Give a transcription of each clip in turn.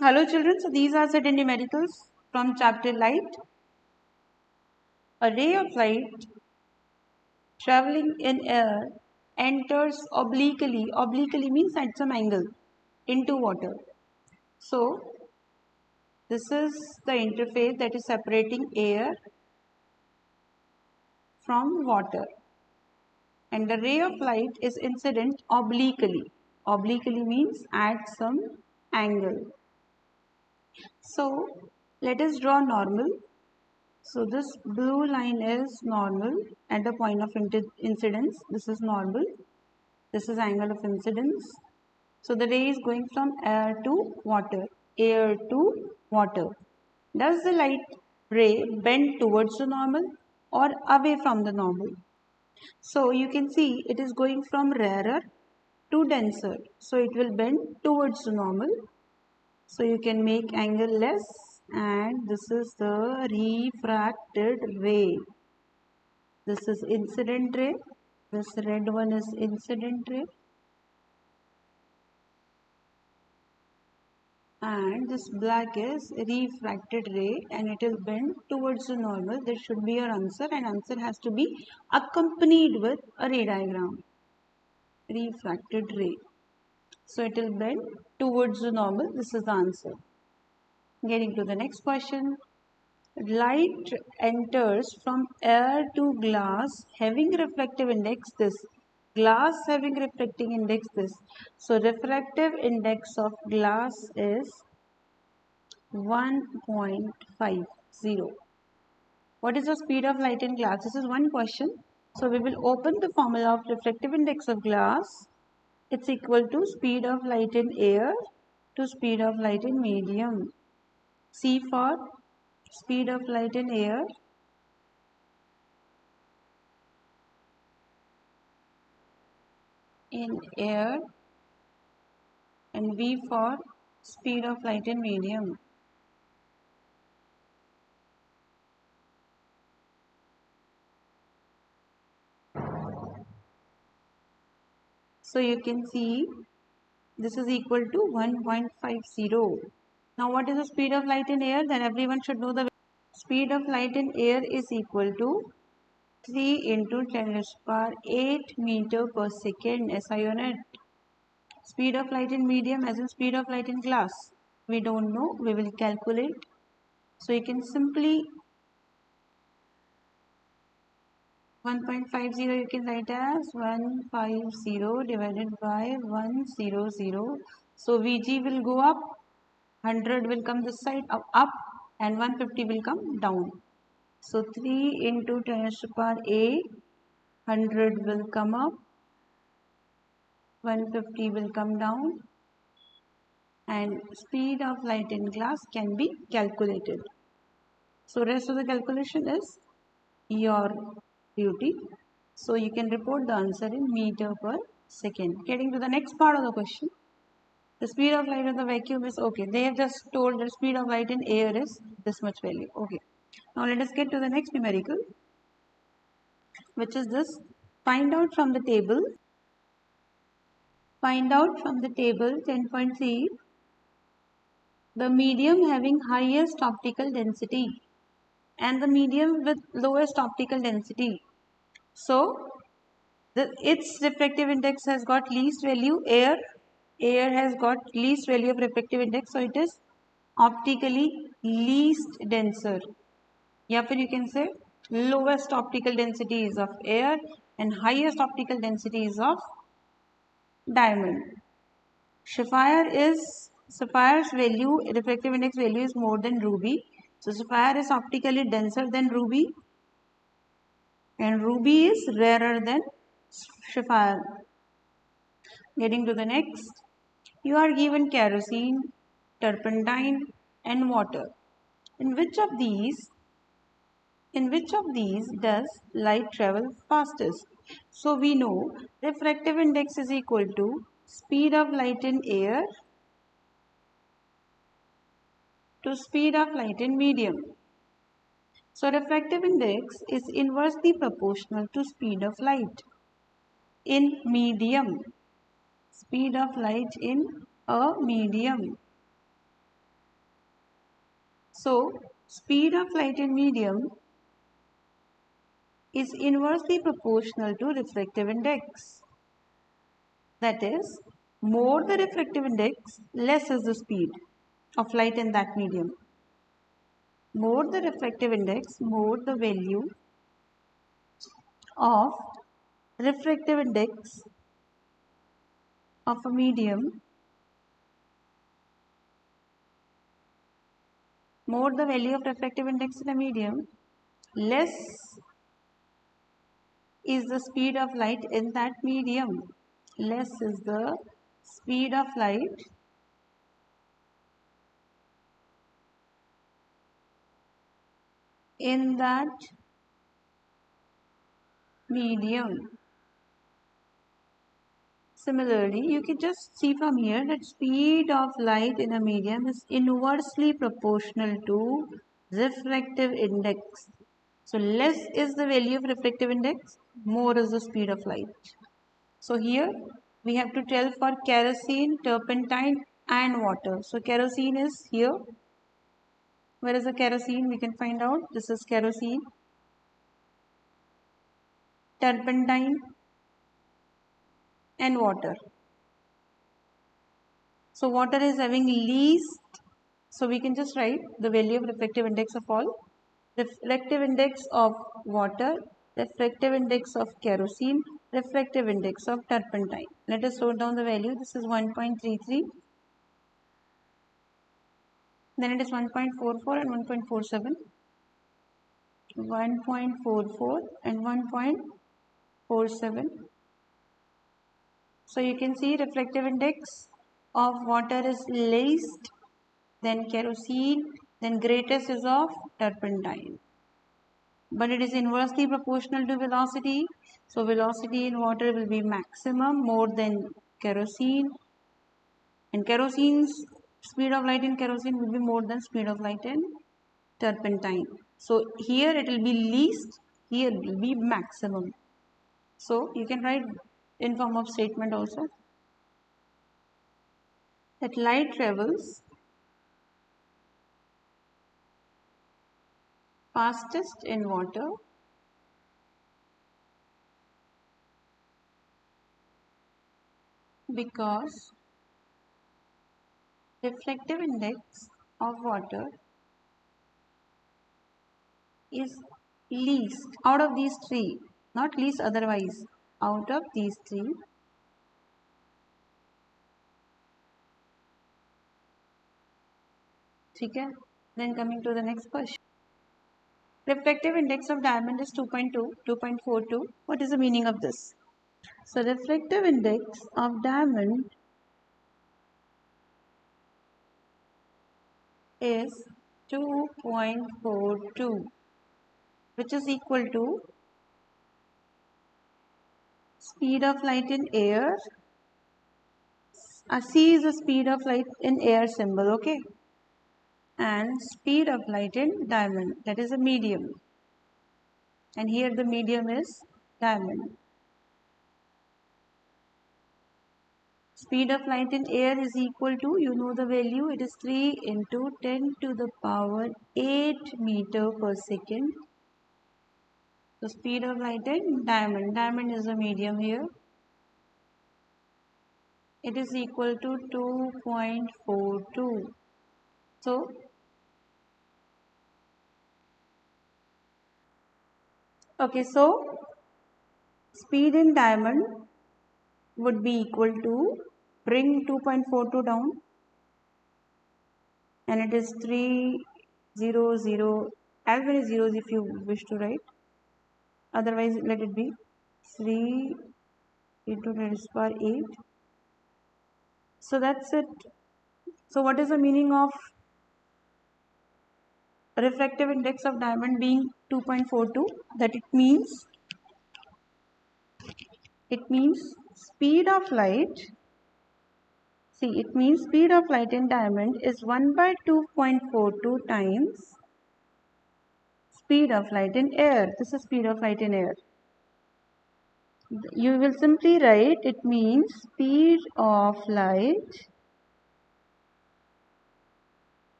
Hello children, so these are certain numericals from chapter light. A ray of light traveling in air enters obliquely, obliquely means at some angle, into water. So this is the interface that is separating air from water, and the ray of light is incident obliquely. Obliquely means at some angle. So let us draw normal. So this blue line is normal at the point of incidence. This is normal. This is angle of incidence. So the ray is going from air to water. Air to water. Does the light ray bend towards the normal or away from the normal? So you can see it is going from rarer to denser. So it will bend towards the normal. So you can make angle less, and this is the refracted ray. This is incident ray. This red one is incident ray. And this black is refracted ray, and it will bend towards the normal. This should be your answer, and answer has to be accompanied with a ray diagram. Refracted ray. So it will bend towards the normal. This is the answer. Getting to the next question. Light enters from air to glass having refractive index this. Glass having refracting index this. So refractive index of glass is 1.50. What is the speed of light in glass? This is one question. So we will open the formula of refractive index of glass. It's equal to speed of light in air to speed of light in medium. C for speed of light in air and V for speed of light in medium. So you can see this is equal to 1.50. Now what is the speed of light in air? Then everyone should know the speed of light in air is equal to 3 into 10 raised to power 8 meter per second SI unit. Speed of light in medium as in speed of light in glass. We don't know, we will calculate. So you can simply 1.50 you can write as 150 divided by 100. So Vg will go up, 100 will come this side up and 150 will come down. So 3 into 10 raised to power 8, 100 will come up, 150 will come down, and speed of light in glass can be calculated. So rest of the calculation is your duty. So you can report the answer in meter per second. Getting to the next part of the question. The speed of light in the vacuum is okay. They have just told the speed of light in air is this much value. Okay. Now let us get to the next numerical, which is this. Find out from the table 10.3 the medium having highest optical density and the medium with lowest optical density. So its refractive index has got least value. Air has got least value of refractive index, so it is optically least denser. या फिर you can say lowest optical densities of air and highest optical densities of diamond. Sapphire's value, refractive index value is more than ruby. So sapphire is optically denser than ruby, and ruby is rarer than sapphire. Getting to the next, you are given kerosene, turpentine, and water. In which of these does light travel fastest? So we know refractive index is equal to speed of light in air to speed of light in medium. So refractive index is inversely proportional to speed of light in medium. Speed of light in a medium. So speed of light in medium is inversely proportional to refractive index. That is, more the refractive index, less is the speed of light in that medium. More the refractive index, more the value of refractive index of a medium, more the value of refractive index in a medium, less is the speed of light in that medium. Less is the speed of light in that medium. Similarly, you can just see from here that speed of light in a medium is inversely proportional to refractive index. So less is the value of refractive index, more is the speed of light. So here we have to tell for kerosene, turpentine and water. So kerosene is here. Where is the kerosene? We can find out. This is kerosene, turpentine and water. So water is having least, so we can just write the value of refractive index of all. Refractive index of water, refractive index of kerosene, refractive index of turpentine. Let us note down the value. This is 1.33. Then it is 1.44 and 1.47. 1.44 and 1.47. So you can see refractive index of water is least, then kerosene, then greatest is of turpentine. But it is inversely proportional to velocity. So velocity in water will be maximum more than kerosene. And kerosene's speed of light in kerosene will be more than speed of light in turpentine. So here it will be least, here it will be maximum. So you can write in form of statement also that light travels fastest in water because refractive index of water is least out of these three, not least otherwise, out of these three. Okay? Then coming to the next question. Refractive index of diamond is 2.2, 2.42. What is the meaning of this? So refractive index of diamond is 2.42, which is equal to speed of light in air. C is the speed of light in air symbol, okay? And speed of light in diamond, that is a medium. And here the medium is diamond. Speed of light in air is equal to, you know the value, it is 3 into 10 to the power 8 meter per second. The speed of light in diamond, diamond is a medium here. It is equal to 2.42. So, okay, so speed in diamond would be equal to, bring 2.42 down, and it is 300, as many zeros if you wish to write, otherwise let it be 3 into 10 to the power 8. So that's it. So what is the meaning of refractive index of diamond being 2.42? That it means speed of light. See, it means speed of light in diamond is 1 by 2.42 times speed of light in air. This is speed of light in air. You will simply write, it means speed of light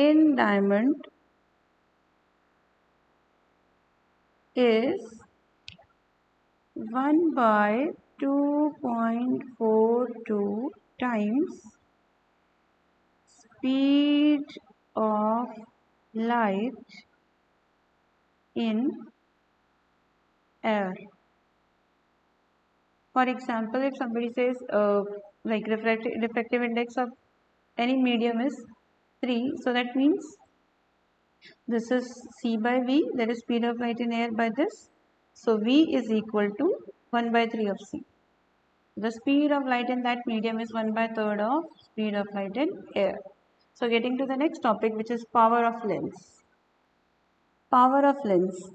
in diamond is 1 by 2.42 times speed of light in air. For example, if somebody says like refractive index of any medium is 3, so that means this is c by v, that is speed of light in air by this. So v is equal to 1 by 3 of c. The speed of light in that medium is 1 by 3rd of speed of light in air. So getting to the next topic, which is power of lens. Power of lens.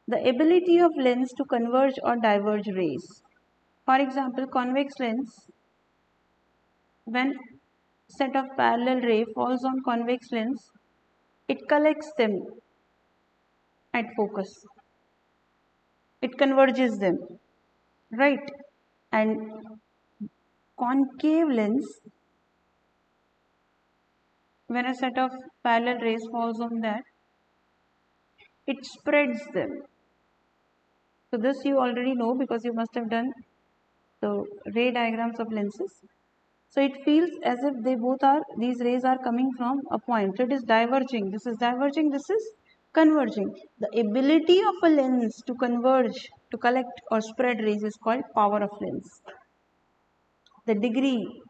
The ability of lens to converge or diverge rays. For example, convex lens, when set of parallel ray falls on convex lens, it collects them at focus. It converges them, right? And concave lens, when a set of parallel rays falls on that, it spreads them. So this you already know because you must have done the ray diagrams of lenses. So it feels as if these rays are coming from a point. So it is diverging. This is diverging, this is converging. The ability of a lens to converge, to collect or spread rays is called power of lens. The degree,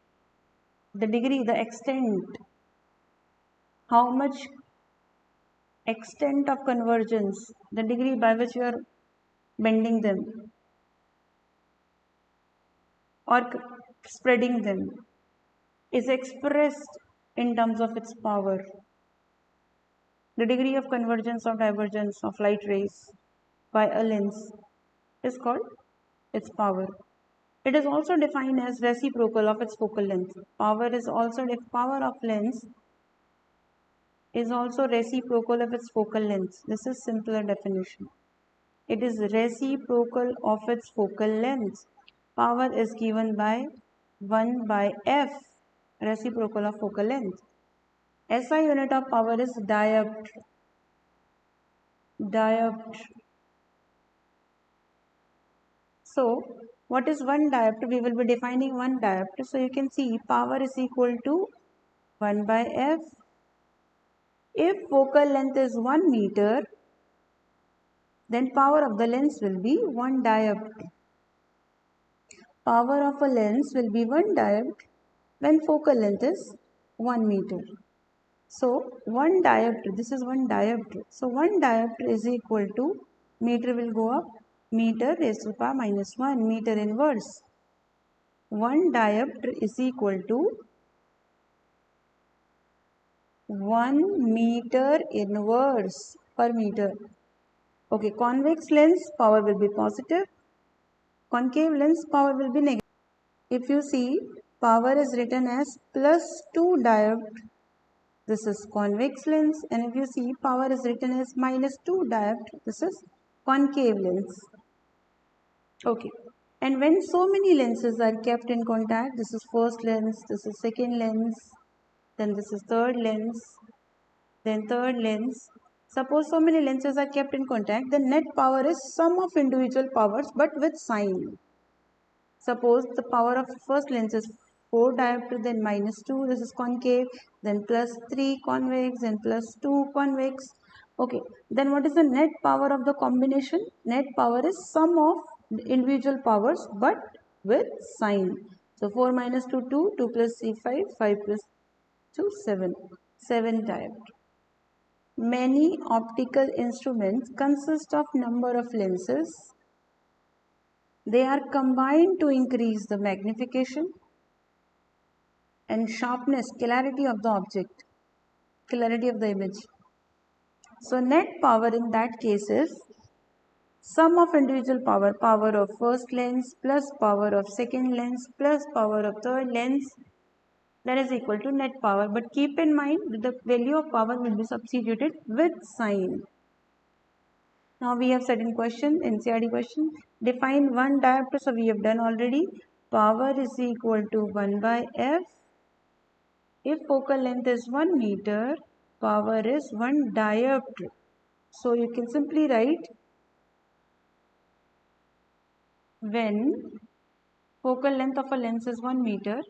the extent, how much extent of convergence, the degree by which you are bending them or spreading them is expressed in terms of its power. The degree of convergence or divergence of light rays by a lens is called its power. It is also defined as reciprocal of its focal length. Power of lens is also reciprocal of its focal length. This is simpler definition. It is reciprocal of its focal length. Power is given by 1 by f, reciprocal of focal length. SI unit of power is diopter. So, what is 1 diopter? We will be defining 1 diopter. So, you can see power is equal to 1 by f. If focal length is 1 meter, then power of the lens will be 1 diopter. Power of a lens will be 1 diopter when focal length is 1 meter. So 1 diopter, this is 1 diopter. So 1 diopter is equal to, meter will go up, meter raised to the power minus 1, meter inverse. 1 diopter is equal to 1 meter inverse per meter. Okay, convex lens power will be positive, concave lens power will be negative. If you see, power is written as plus 2 diopter. This is convex lens, and if you see, power is written as minus 2 diopter. This is concave lens. Okay, and when so many lenses are kept in contact, this is first lens, this is second lens, then this is third lens, then third lens. Suppose so many lenses are kept in contact, the net power is sum of individual powers but with sign. Suppose the power of first lens is 4 diopter, then minus 2, this is concave, then plus 3 convex, then plus 2 convex. Okay, then what is the net power of the combination? Net power is sum of individual powers but with sign. So 4 minus 2, 2, 2 plus 3, 5, 5 plus 2, 7. 7 diopter. Many optical instruments consist of number of lenses. They are combined to increase the magnification and sharpness, clarity of the object, clarity of the image. So net power in that case is sum of individual power, power of first lens plus power of second lens plus power of third lens, that is equal to net power. But keep in mind the value of power will be substituted with sign. Now we have certain question, NCERT question, define 1 diopter. So we have done already. Power is equal to 1 by f. If focal length is 1 meter, power is 1 diopter. So you can simply write when focal length of a lens is 1 meter,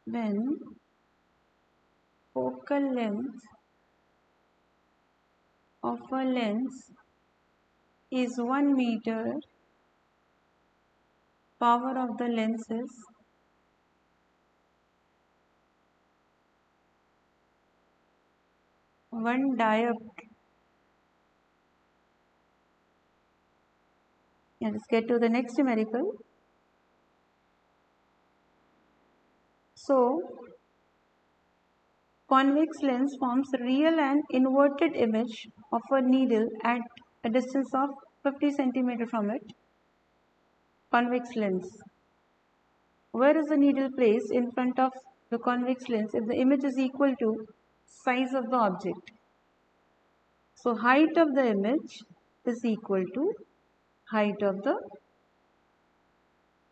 when focal length of a lens is 1 meter, power of the lens is 1 diopter. Let's get to the next numerical. So, convex lens forms real and inverted image of a needle at a distance of 50 centimeter from it. Convex lens. Where is the needle placed in front of the convex lens if the image is equal to size of the object? So height of the image is equal to height of the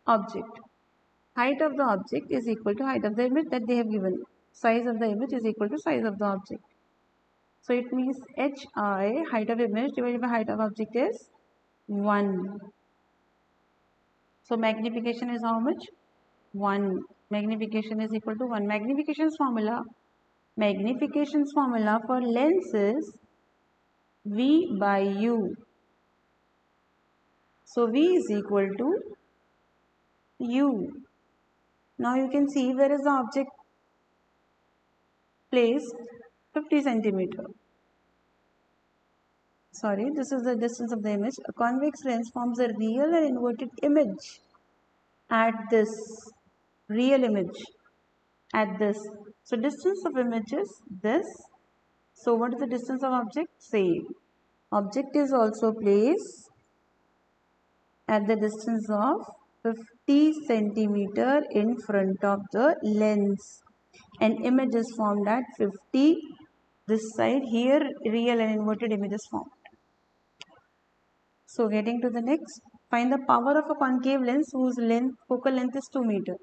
object. Height of the object is equal to height of the image that they have given. Size of the image is equal to size of the object. So it means HI, height of image divided by height of object, is 1. So magnification is how much? 1. Magnification is equal to 1. Magnification's formula for lens is V by U. So V is equal to U. Now you can see where is the object placed? 50 centimeter. Sorry, this is the distance of the image. A convex lens forms a real and inverted image at this real image at this. So distance of image is this. So what is the distance of object? Same. Object is also placed at the distance of 50 centimeter in front of the lens. An image is formed at 50. This side here real and inverted image is formed. So getting to the next, find the power of a concave lens whose focal length is 2 meter.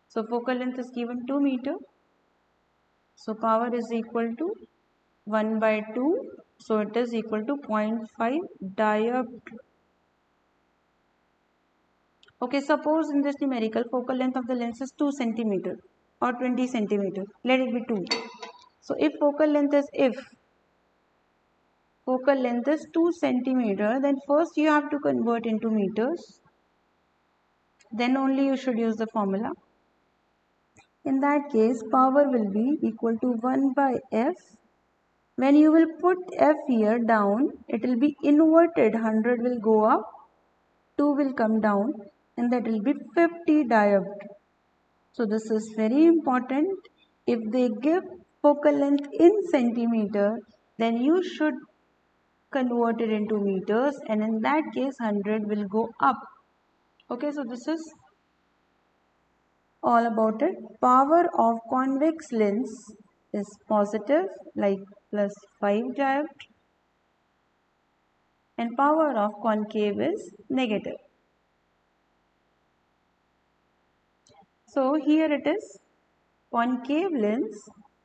So focal length is given 2 meter. So power is equal to 1 by 2. So it is equal to 0.5 diopter. Okay, suppose in this numerical focal length of the lens is 2 centimeter or 20 centimeter. Let it be 2. So if focal length is 2 centimeter, then first you have to convert into meters. Then only you should use the formula. In that case, power will be equal to 1 by F. When you will put F here down, it will be inverted. 100 will go up, 2 will come down, and that will be 50 diopter. So this is very important. If they give focal length in centimeter, then you should convert it into meters, and in that case 100 will go up. Okay, so this is all about it. Power of convex lens is positive, like plus 5 diopter, and power of concave is negative. So here it is concave lens.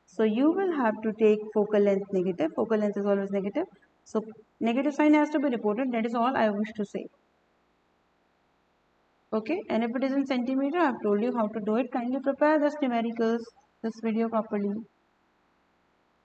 So you will have to take focal length negative. Focal length is always negative. So negative sign has to be reported. That is all I wish to say. Okay, and if it is in centimeter, I have told you how to do it. Kindly prepare this numericals, this video properly.